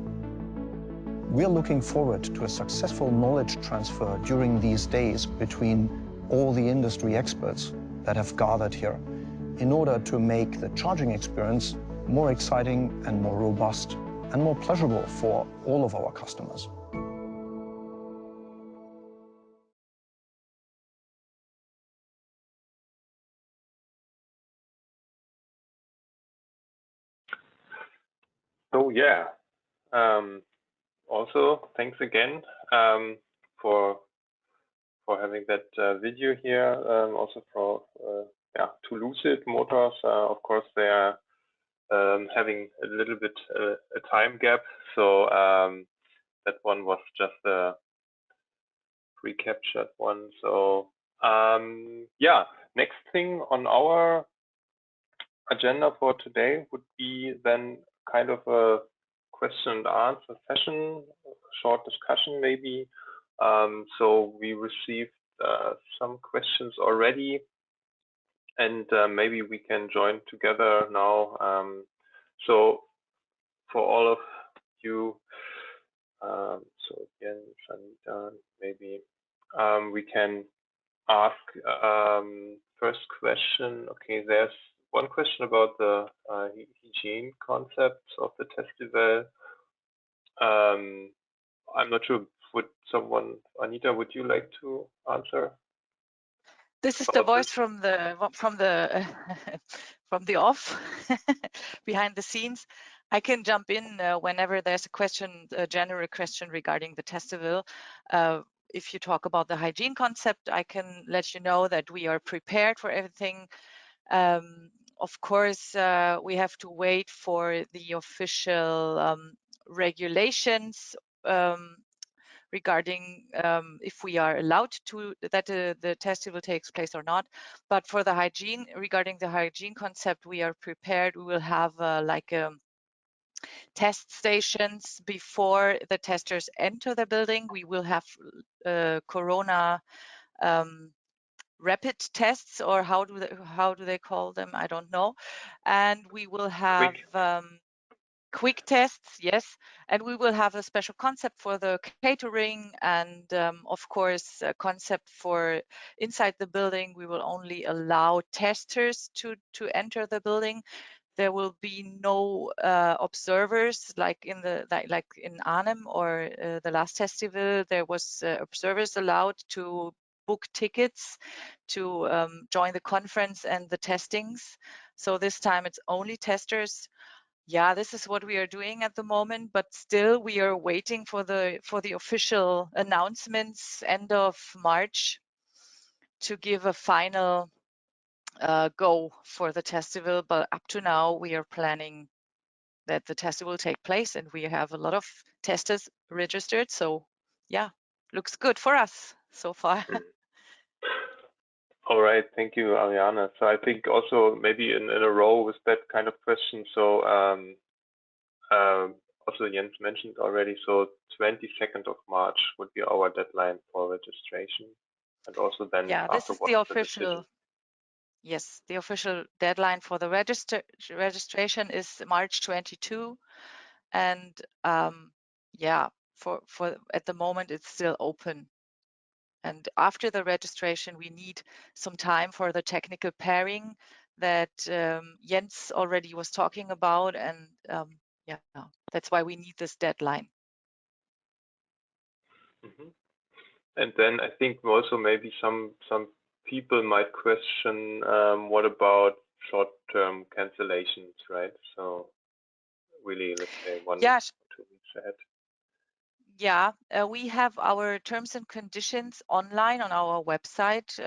We're looking forward to a successful knowledge transfer during these days between all the industry experts that have gathered here in order to make the charging experience more exciting and more robust and more pleasurable for all of our customers.
So yeah, also thanks again for having that video here. Also for yeah, to Lucid Motors. Of course, they are having a little bit a time gap, so that one was just a pre-captured one. So yeah, next thing on our agenda for today would be then kind of a question and answer session, short discussion maybe. So we received some questions already, and maybe we can join together now. So for all of you, so again, Sanita, maybe we can ask first question. Okay, there's one question about the hygiene concepts of the Testival. I'm not sure, would someone, Anita, would you like to answer
This is the voice from the from the off behind the scenes. I can jump in whenever there's a question, a general question regarding the Testival. If you talk about the hygiene concept, I can let you know that we are prepared for everything. Of course, we have to wait for the official regulations regarding if we are allowed to that the Testival takes place or not. But for the hygiene, regarding the hygiene concept, we are prepared. We will have like test stations before the testers enter the building. We will have Corona rapid tests, or how do they call them? I don't know. And we will have quick tests, yes, and we will have a special concept for the catering, and of course a concept for inside the building. We will only allow testers to enter the building. There will be no observers like in Arnhem or the last Testival. There was observers allowed to book tickets to join the conference and the testings. So this time it's only testers. Yeah, this is what we are doing at the moment, but still we are waiting for the official announcements end of March to give a final go for the Testival. But up to now we are planning that the Testival will take place, and we have a lot of testers registered. So yeah, looks good for us so far.
All right, thank you, Ariane. So I think also maybe in a row with that kind of question. So also Jens mentioned already, so 22nd of March would be our deadline for registration. And also then
yeah, this is the official, yes, the official deadline for the registration is March 22. And yeah, for at the moment it's still open. And after the registration, we need some time for the technical pairing that Jens already was talking about. And yeah, that's why we need this deadline.
And then I think also maybe some people might question what about short-term cancellations, right? So really, let's say 1 or 2 weeks ahead.
Yeah, we have our terms and conditions online on our website,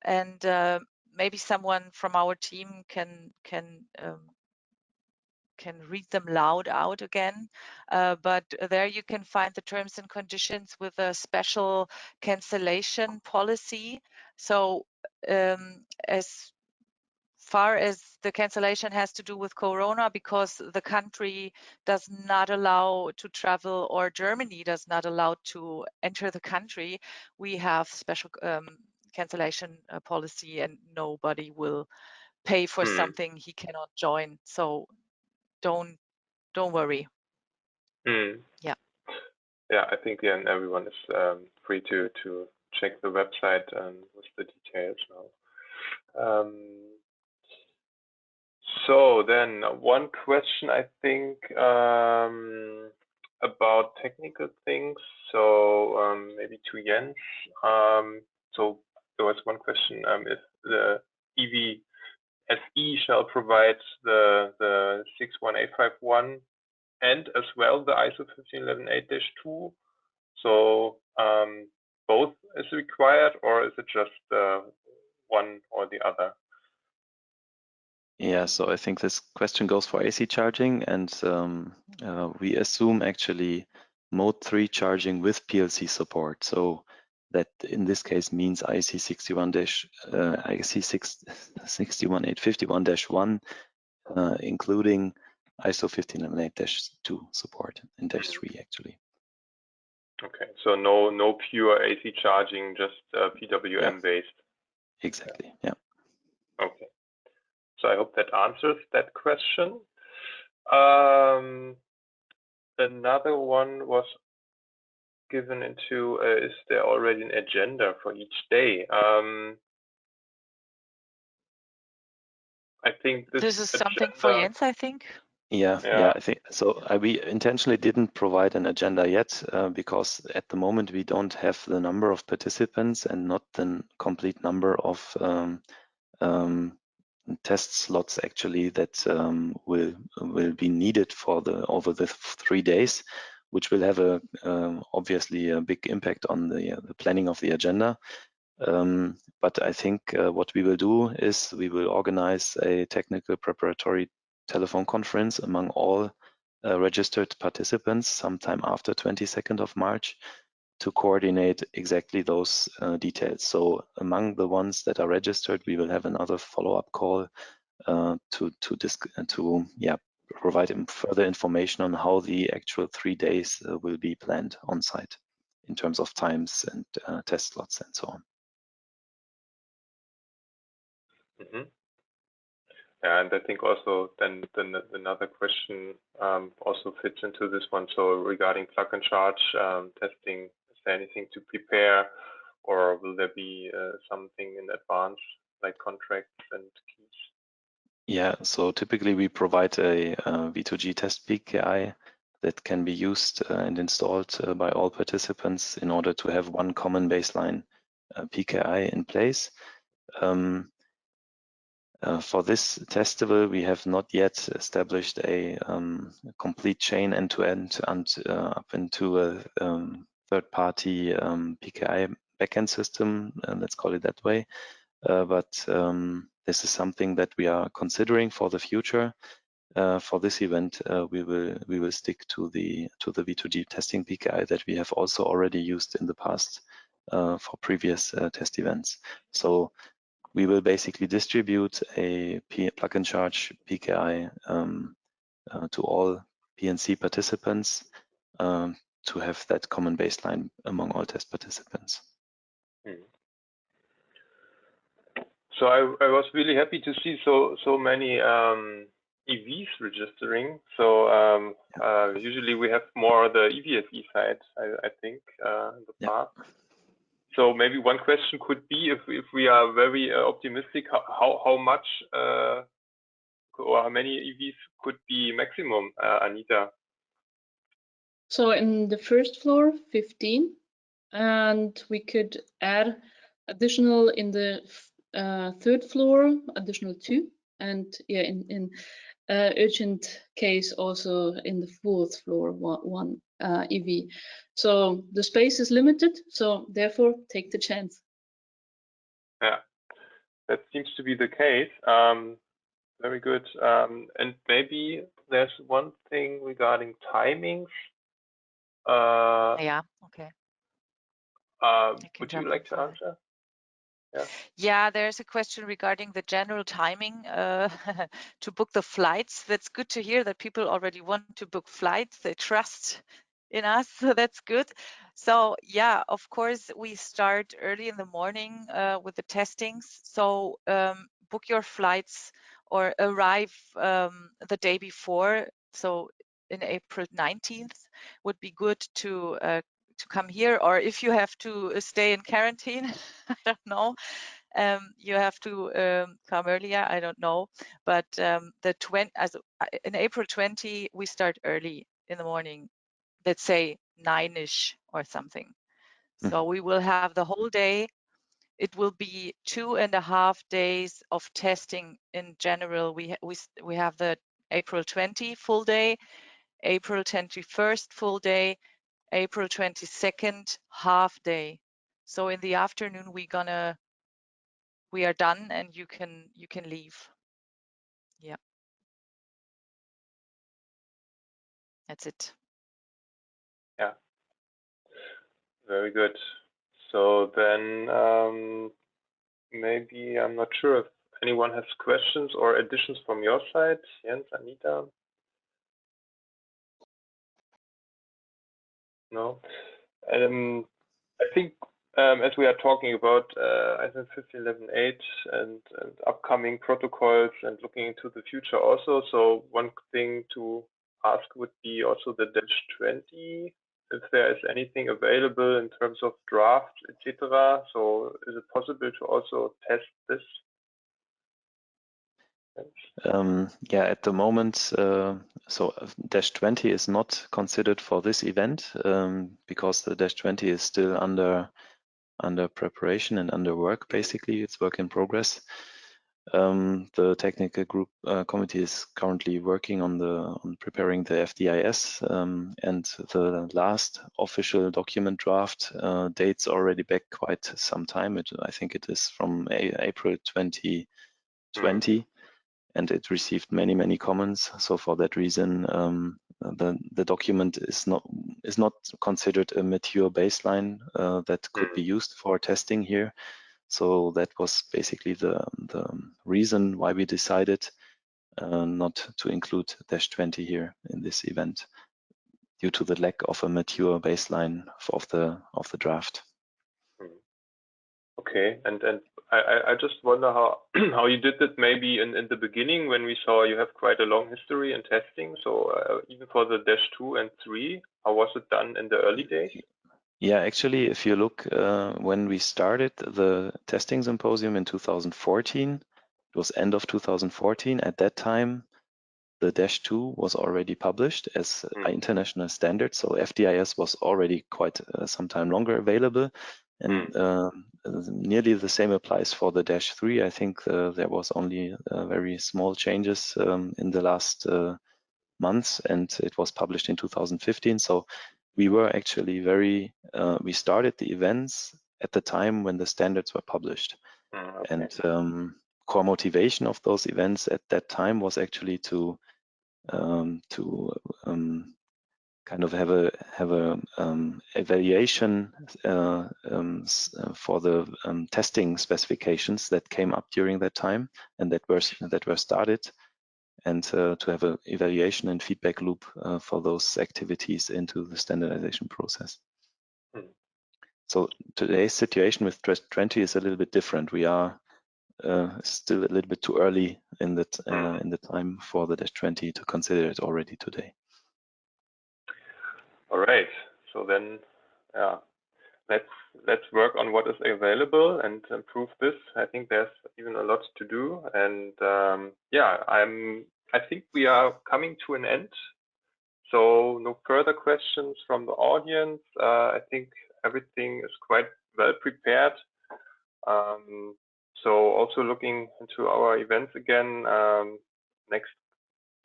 and maybe someone from our team can read them loud out again. But there you can find the terms and conditions with a special cancellation policy. So as far as the cancellation has to do with Corona, because the country does not allow to travel, or Germany does not allow to enter the country, we have special cancellation policy, and nobody will pay for something he cannot join. So don't worry. Yeah.
Yeah, I think and everyone is free to check the website with the details now. So then one question, I think, about technical things. So maybe to Jens. So there was one question: if the EVSE shall provide the 61851 and as well the ISO 15118-2. So both is required, or is it just one or the other?
Yeah, so I think this question goes for AC charging, and we assume actually mode 3 charging with PLC support. So that in this case means IC 61851-1, including ISO 15118-2 support and -3 actually.
Okay, so no pure AC charging, just PWM based.
Exactly. Yeah.
Okay. So I hope that answers that question. Another one was given into, is there already an agenda for each day? I think
this is something for Jens, I think.
Yeah, I think so. We intentionally didn't provide an agenda yet because at the moment we don't have the number of participants and not the complete number of test slots actually that will be needed for over the 3 days, which will have a obviously a big impact on the planning of the agenda. But I think what we will do is we will organize a technical preparatory telephone conference among all registered participants sometime after 22nd of March to coordinate exactly those details. So among the ones that are registered, we will have another follow-up call to provide further information on how the actual 3 days will be planned on site in terms of times and test slots and so on.
Yeah, and I think also then another question also fits into this one. So regarding plug and charge testing, is there anything to prepare, or will there be something in advance like contracts and keys?
Yeah, so typically we provide a V2G test PKI that can be used and installed by all participants in order to have one common baseline PKI in place. For this Testival, we have not yet established a complete chain end-to-end and up into a third-party PKI backend system, let's call it that way. But this is something that we are considering for the future. For this event, we will stick to the V2G testing PKI that we have also already used in the past for previous test events. So we will basically distribute a plug and charge PKI to all PNC participants to have that common baseline among all test participants.
So I was really happy to see so many EVs registering. So usually we have more the EVSE side, I think, in the past. So maybe one question could be, if we are very optimistic, how much or how many EVs could be maximum, Anita?
So in the first floor, 15, and we could add additional in the third floor, additional 2, and yeah, in urgent case also in the fourth floor, one EV. So the space is limited, so therefore take the chance.
Yeah, that seems to be the case. Very good. And maybe there's one thing regarding timings.
Yeah, okay.
Would you like to answer?
Yeah, there's a question regarding the general timing to book the flights. That's good to hear that people already want to book flights. They trust in us, so that's good. So yeah, of course, we start early in the morning with the testings. So book your flights or arrive the day before. So in April 19th would be good to come here, or if you have to stay in quarantine, I don't know. You have to come earlier, I don't know, but in April 20 we start early in the morning, let's say 9ish or something. So we will have the whole day. It will be 2.5 days of testing in general. We have the April 20 full day, April 21st full day, April 22nd half day. So in the afternoon we are done and you can leave. Yeah, that's it.
Yeah, very good. So then maybe, I'm not sure if anyone has questions or additions from your side. Jens, Anita? No? I think as we are talking about ISO 15118 and upcoming protocols and looking into the future also, so one thing to ask would be also the -20, if there is anything available in terms of drafts, etc. So is it possible to also test this?
Yeah, at the moment, so -20 is not considered for this event because the -20 is still under preparation and under work. Basically, it's work in progress. The technical group committee is currently working on preparing the FDIS, and the last official document draft dates already back quite some time. I think it is from April 2020. And it received many comments. So for that reason, the document is not considered a mature baseline that could be used for testing here. So that was basically the reason why we decided not to include -20 here in this event, due to the lack of a mature baseline of the draft.
Okay, and I just wonder how how you did it maybe in the beginning when we saw you have quite a long history in testing. So even for the -2 and 3, how was it done in the early days?
Yeah, actually, if you look when we started the testing symposium in 2014, it was end of 2014. At that time, the -2 was already published as an international standard. So FDIS was already quite some time longer available. And nearly the same applies for the -3. I think there was only very small changes in the last months, and it was published in 2015. So we were actually we started the events at the time when the standards were published.
Okay.
And core motivation of those events at that time was actually to kind of have a evaluation for the testing specifications that came up during that time and that were started, and to have an evaluation and feedback loop for those activities into the standardization process. So today's situation with -20 is a little bit different. We are still a little bit too early in the time for the -20 to consider it already today.
All right. So then, yeah, let's work on what is available and improve this. I think there's even a lot to do, and yeah, I think we are coming to an end. So no further questions from the audience. I think everything is quite well prepared. So also looking into our events again, next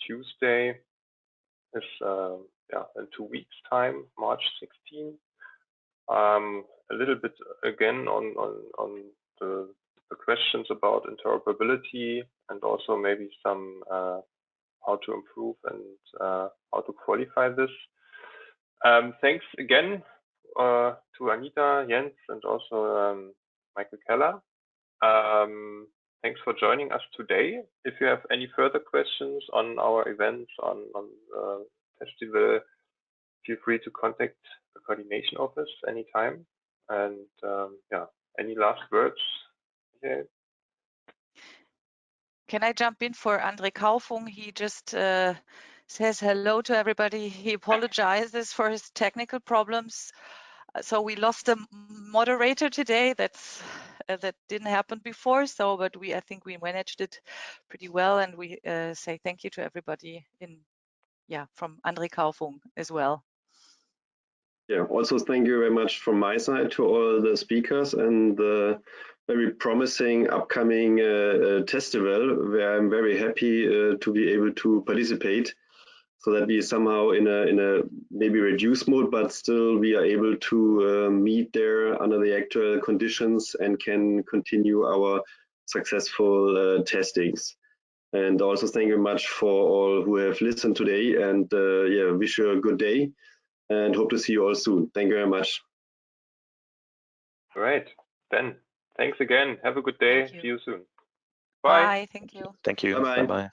Tuesday is yeah, in 2 weeks time, March 16. A little bit again on the questions about interoperability and also maybe some how to improve and how to qualify this. Thanks again to Anita, Jens, and also Michael Keller. Thanks for joining us today. If you have any further questions on our events on Festival, feel free to contact the coordination office anytime. And yeah, any last words? Okay.
Can I jump in for André Kaufung? He just says hello to everybody. He apologizes for his technical problems. So we lost a moderator today. That didn't happen before. So, but I think we managed it pretty well, and we say thank you to everybody from André Kaufung as well.
Yeah, also thank you very much from my side to all the speakers and the very promising upcoming Testival, where I'm very happy to be able to participate, so that we somehow in a maybe reduced mode, but still we are able to meet there under the actual conditions and can continue our successful testings. And also thank you much for all who have listened today, and yeah, wish you a good day and hope to see you all soon. Thank you very much.
All right, then thanks again. Have a good day. See you soon.
Bye. Thank you.
Thank you.
Bye-bye.
Bye-bye.